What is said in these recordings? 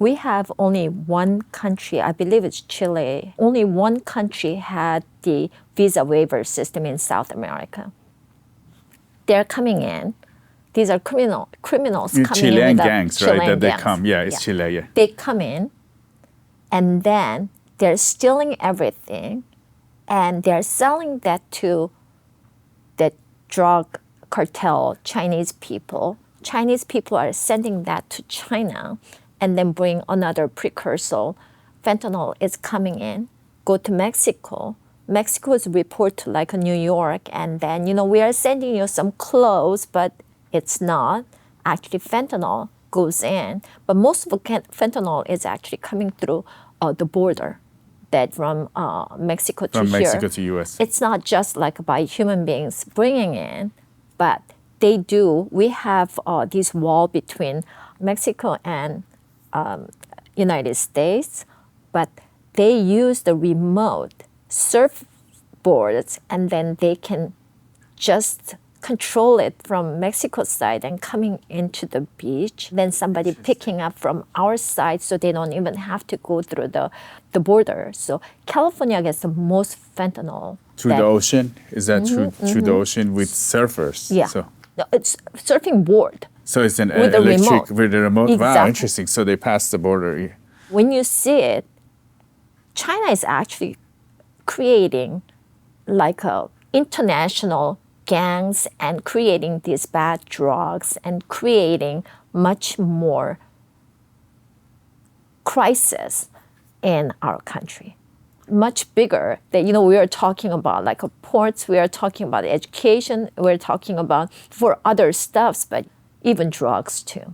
We have only one country, I believe it's Chile, only one country had the visa waiver system in South America. They're coming in. These are criminals coming Chilean in. gangs, Chilean right? That they gangs. come. Yeah, it's Chile, yeah. They come in, and then they're stealing everything, and they're selling that to the drug cartel, Chinese people. Chinese people are sending that to China and then bring another precursor. Fentanyl is coming in, go to Mexico. Mexico is report to like New York, and then, we are sending you some clothes, but it's not. Actually, fentanyl goes in, but most of the fentanyl is actually coming through the border, that from Mexico to here. From Mexico to U.S. It's not just like by human beings bringing in, but they do. We have this wall between Mexico and United States, but they use the remote surfboards, and then they can just control it from Mexico side and coming into the beach. Then somebody picking up from our side, so they don't even have to go through the border. So California gets the most fentanyl. Through the ocean? Is that through the ocean with surfers? Yeah. So, No, it's surfing board. so it's an With the electric remote. with the remote? Wow, Exactly. interesting. So they pass the border. When you see it, China is actually creating like a international gangs and creating these bad drugs and creating much more crisis in our country. Much bigger that, we are talking about like ports, we are talking about education, we're talking about for other stuffs, but even drugs too.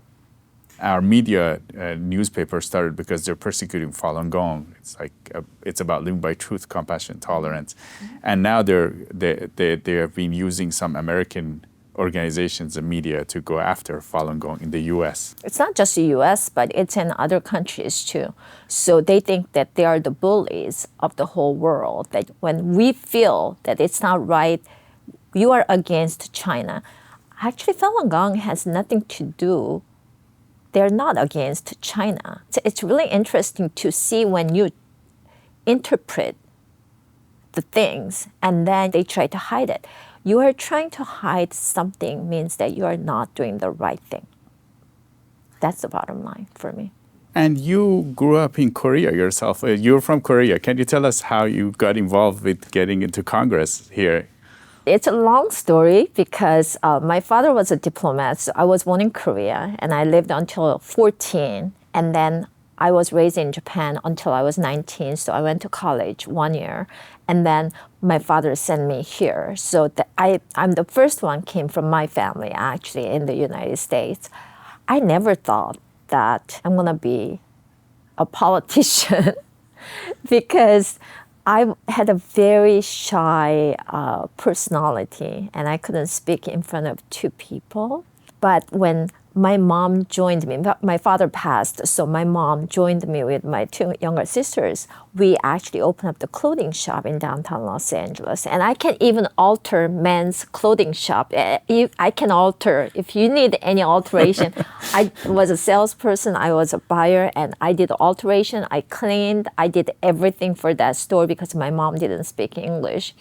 Our media newspaper started because they're persecuting Falun Gong. It's like it's about living by truth, compassion, tolerance, and now they have been using some American organizations and media to go after Falun Gong in the U.S. It's not just the U.S., but it's in other countries too. So they think that they are the bullies of the whole world. That when we feel that it's not right, you are against China. Actually, Falun Gong has nothing to do. They're not against China. It's really interesting to see when you interpret the things and then they try to hide it. You are trying to hide something means that you are not doing the right thing. That's the bottom line for me. And you grew up in Korea yourself. You're from Korea. Can you tell us how you got involved with getting into Congress here? It's a long story because my father was a diplomat. So I was born in Korea and I lived until 14. And then I was raised in Japan until I was 19. So I went to college 1 year. And then my father sent me here. So I'm the first one came from my family actually in the United States. I never thought that I'm going to be a politician because I had a very shy personality and I couldn't speak in front of two people. But when my mom joined me, my father passed, so my mom joined me with my two younger sisters. We actually opened up the clothing shop in downtown Los Angeles. And I can even alter men's clothing shop. I can alter, if you need any alteration. I was a salesperson, I was a buyer, and I did alteration, I cleaned, I did everything for that store because my mom didn't speak English.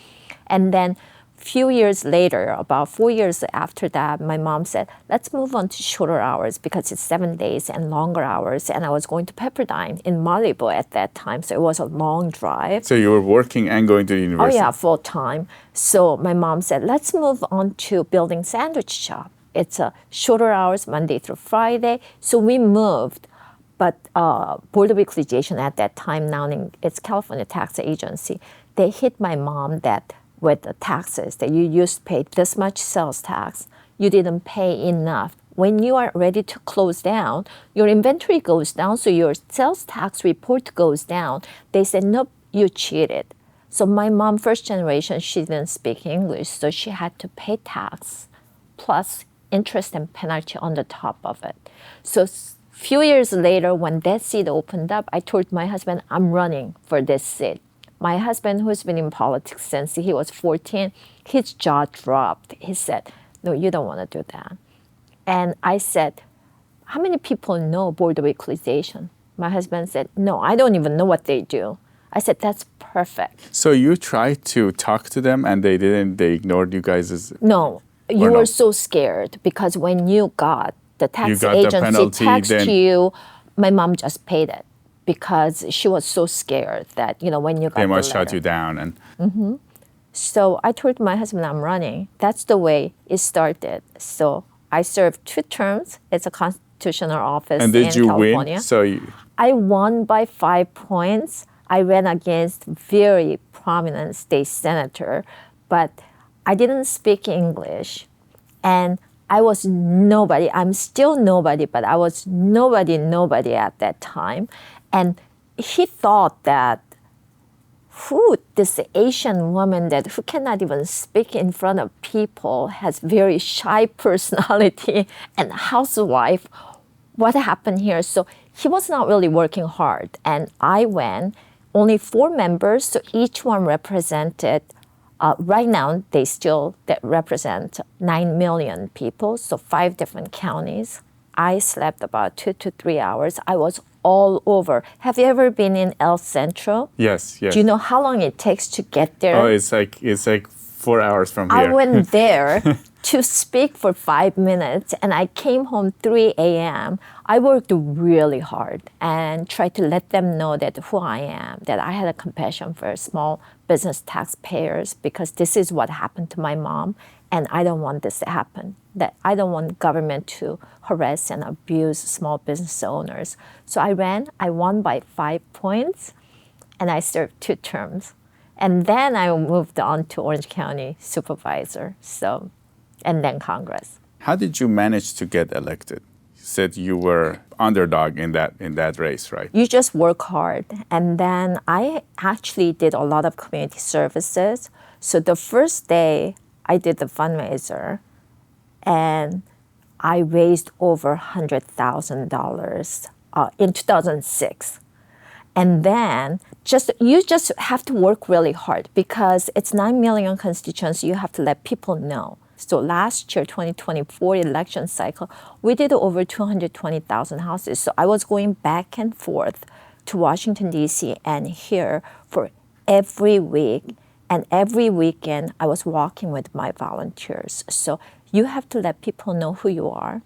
And then few years later, about 4 years after that, my mom said, let's move on to shorter hours because it's 7 days and longer hours. And I was going to Pepperdine in Malibu at that time. So it was a long drive. So you were working and going to university? Oh yeah, full time. So my mom said, let's move on to building sandwich shop. It's a shorter hours, Monday through Friday. So we moved. But Board of Equalization at that time, now it's California Tax Agency, they hit my mom that with the taxes, that you used to pay this much sales tax, you didn't pay enough. When you are ready to close down, your inventory goes down, so your sales tax report goes down. They said, nope, you cheated. So my mom, first generation, she didn't speak English, so she had to pay tax plus interest and penalty on the top of it. So few years later, when that seat opened up, I told my husband, I'm running for this seat. My husband, who's been in politics since he was 14, his jaw dropped. He said, no, you don't want to do that. And I said, how many people know Board of Equalization? My husband said, no, I don't even know what they do. I said, that's perfect. So you tried to talk to them and they didn't, they ignored you guys No, you or were no? so scared because when you got the You tax got the agency penalty, text then you, my mom just paid it because she was so scared that, when you got they the must shut letter. you down. And So I told my husband I'm running. That's the way it started. So I served 2 terms. It's a constitutional office and did in you win? California. So you, I won by 5 points. I ran against very prominent state senator, but I didn't speak English. And I was nobody. I'm still nobody, but I was nobody at that time. And he thought that this Asian woman that who cannot even speak in front of people, has very shy personality and housewife. What happened here? So he was not really working hard, and I went. Only 4 members, so each one represented. Right now, they still that represent 9 million people, so 5 different counties. I slept about 2 to 3 hours. I was all over. Have you ever been in El Centro? yes, yes. Do you know how long it takes to get there? Oh, it's like 4 hours from I here. went there to speak for 5 minutes, and I came home 3 a.m. I worked really hard and tried to let them know that who I am, that I had a compassion for small business taxpayers because this is what happened to my mom, and I don't want this to happen. That I don't want government to harass and abuse small business owners. So I ran. I won by 5 points, and I served 2 terms. And then I moved on to Orange County supervisor, and then Congress. How did you manage to get elected? You said you were underdog in that race, right? You just work hard. And then I actually did a lot of community services. So the first day I did the fundraiser, and I raised over $100,000 in 2006. And then you just have to work really hard because it's 9 million constituents. You have to let people know. So last year, 2024 election cycle, we did over 220,000 houses. So I was going back and forth to Washington, D.C. and here for every week. And every weekend, I was walking with my volunteers. So you have to let people know who you are.